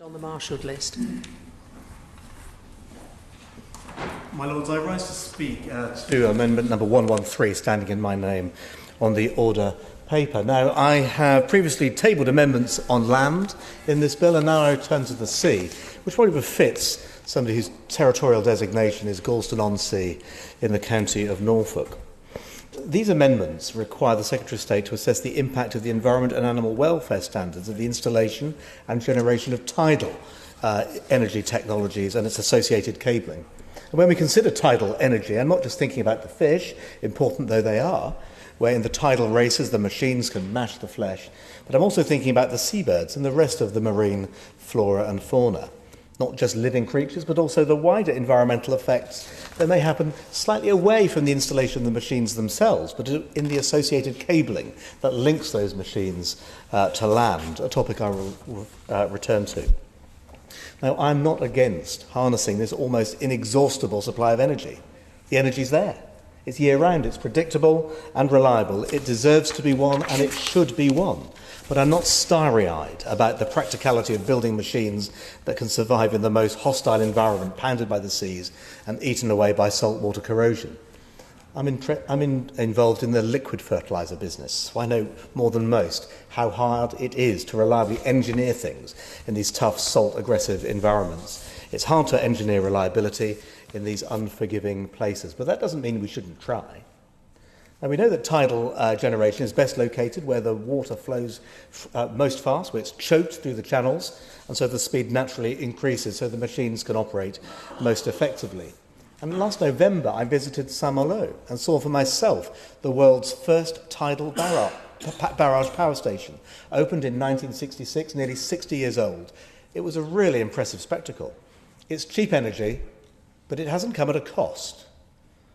On the marshalled list. My Lords, I rise to speak to Amendment number 113, standing in my name on the order paper. Now, I have previously tabled amendments on land in this bill, and now I turn to the sea, which probably befits somebody whose territorial designation is Galston-on-Sea in the county of Norfolk. These amendments require the Secretary of State to assess the impact of the environment and animal welfare standards of the installation and generation of tidal energy technologies and its associated cabling. And when we consider tidal energy, I'm not just thinking about the fish, important though they are, where in the tidal races the machines can mash the flesh, but I'm also thinking about the seabirds and the rest of the marine flora and fauna. Not just living creatures, but also the wider environmental effects that may happen slightly away from the installation of the machines themselves, but in the associated cabling that links those machines to land, a topic I will return to. Now, I'm not against harnessing this almost inexhaustible supply of energy. The energy's there. It's year-round, it's predictable and reliable. It deserves to be won, and it should be won. But I'm not starry-eyed about the practicality of building machines that can survive in the most hostile environment, pounded by the seas and eaten away by saltwater corrosion. I'm involved in the liquid fertiliser business, so I know more than most how hard it is to reliably engineer things in these tough, salt-aggressive environments. It's hard to engineer reliability in these unforgiving places, but that doesn't mean we shouldn't try. Now, we know that tidal generation is best located where the water flows most fast, where it's choked through the channels, and so the speed naturally increases so the machines can operate most effectively. And last November, I visited Saint-Malo and saw for myself the world's first tidal barrage power station, opened in 1966, nearly 60 years old. It was a really impressive spectacle. It's cheap energy, but it hasn't come at a cost.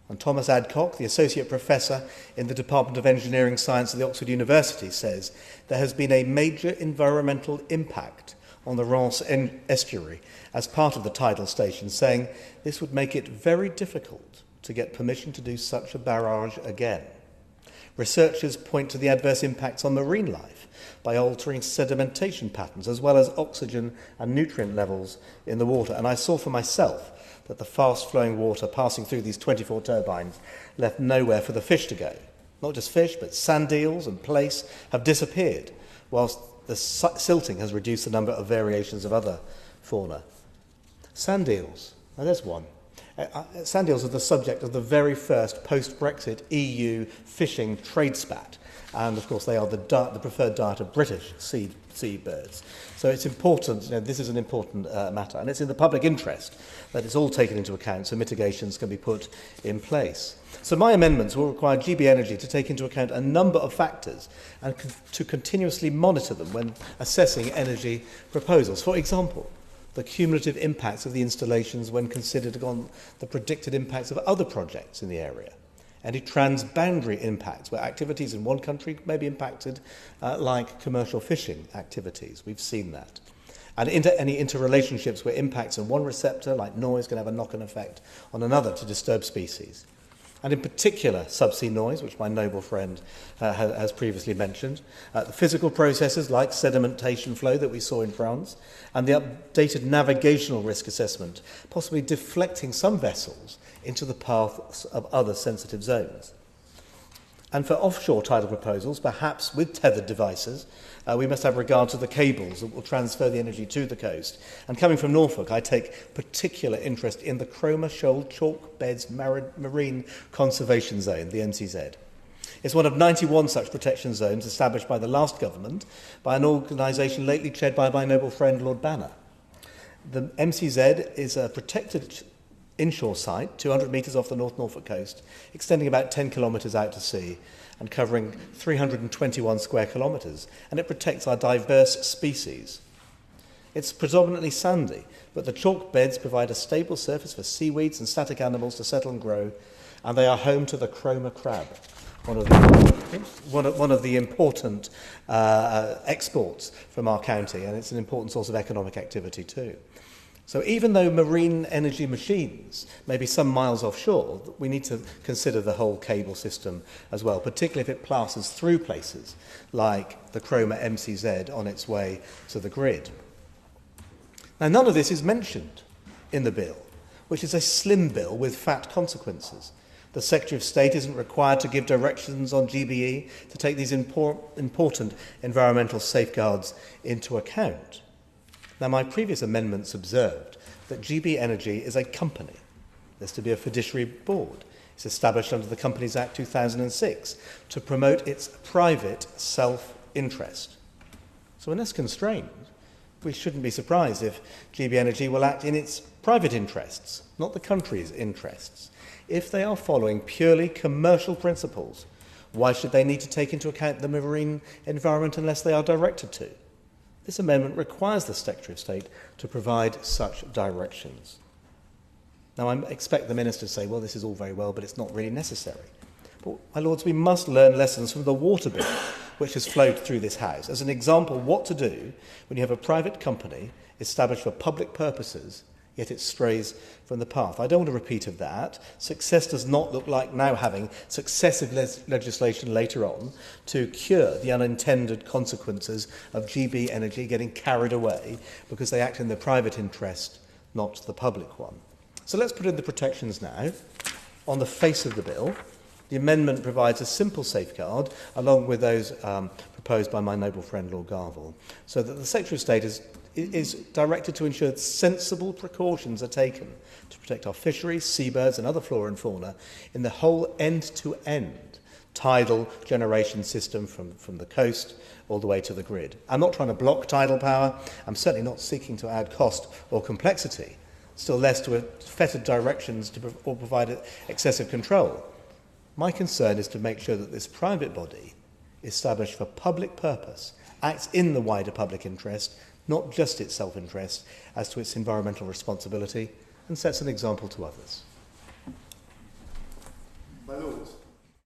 And Thomas Adcock, the Associate Professor in the Department of Engineering Science at the Oxford University, says there has been a major environmental impact on the Rance estuary as part of the tidal station, saying this would make it very difficult to get permission to do such a barrage again. Researchers point to the adverse impacts on marine life by altering sedimentation patterns as well as oxygen and nutrient levels in the water. And I saw for myself that the fast-flowing water passing through these 24 turbines left nowhere for the fish to go. Not just fish, but sand eels and plaice have disappeared, whilst the silting has reduced the number of variations of other fauna. Sand eels, now there's one. Sand eels are the subject of the very first post-Brexit EU fishing trade spat. And, of course, they are the preferred diet of British seabirds. So it's important, this is an important matter, and it's in the public interest that it's all taken into account so mitigations can be put in place. So my amendments will require GB Energy to take into account a number of factors and to continuously monitor them when assessing energy proposals. For example, the cumulative impacts of the installations when considered on the predicted impacts of other projects in the area. Any transboundary impacts where activities in one country may be impacted like commercial fishing activities. We've seen that. And any interrelationships where impacts on one receptor, like noise, can have a knock-on effect on another to disturb species. And in particular, subsea noise, which my noble friend has previously mentioned, the physical processes like sedimentation flow that we saw in France, and the updated navigational risk assessment, possibly deflecting some vessels into the paths of other sensitive zones. And for offshore tidal proposals, perhaps with tethered devices, we must have regard to the cables that will transfer the energy to the coast. And coming from Norfolk, I take particular interest in the Cromer Shoal Chalk Beds Marine Conservation Zone, the MCZ. It's one of 91 such protection zones established by the last government by an organisation lately chaired by my noble friend Lord Banner. The MCZ is a protected inshore site, 200 metres off the North Norfolk coast, extending about 10 kilometres out to sea and covering 321 square kilometres, and it protects our diverse species. It's predominantly sandy, but the chalk beds provide a stable surface for seaweeds and static animals to settle and grow, and they are home to the Cromer crab, one of the important exports from our county, and it's an important source of economic activity too. So even though marine energy machines may be some miles offshore, we need to consider the whole cable system as well, particularly if it passes through places like the Cromer MCZ on its way to the grid. Now, none of this is mentioned in the bill, which is a slim bill with fat consequences. The Secretary of State isn't required to give directions on GBE to take these important environmental safeguards into account. Now, my previous amendments observed that GB Energy is a company. There's to be a fiduciary board. It's established under the Companies Act 2006 to promote its private self-interest. So unless constrained, we shouldn't be surprised if GB Energy will act in its private interests, not the country's interests. If they are following purely commercial principles, why should they need to take into account the marine environment unless they are directed to? This amendment requires the Secretary of State to provide such directions. Now, I expect the Minister to say, well, this is all very well, but it's not really necessary. But, my Lords, we must learn lessons from the water bill, which has flowed through this House. As an example, what to do when you have a private company established for public purposes, yet it strays from the path. I don't want a repeat of that. Success does not look like now having successive legislation later on to cure the unintended consequences of GB Energy getting carried away because they act in the private interest, not the public one. So let's put in the protections now. On the face of the bill, the amendment provides a simple safeguard, along with those proposed by my noble friend Lord Garville, so that the Secretary of State is directed to ensure that sensible precautions are taken to protect our fisheries, seabirds and other flora and fauna in the whole end-to-end tidal generation system from the coast all the way to the grid. I'm not trying to block tidal power. I'm certainly not seeking to add cost or complexity, still less to fettered directions or provide excessive control. My concern is to make sure that this private body, established for public purpose, acts in the wider public interest, not just its self-interest, as to its environmental responsibility, and sets an example to others. My Lords.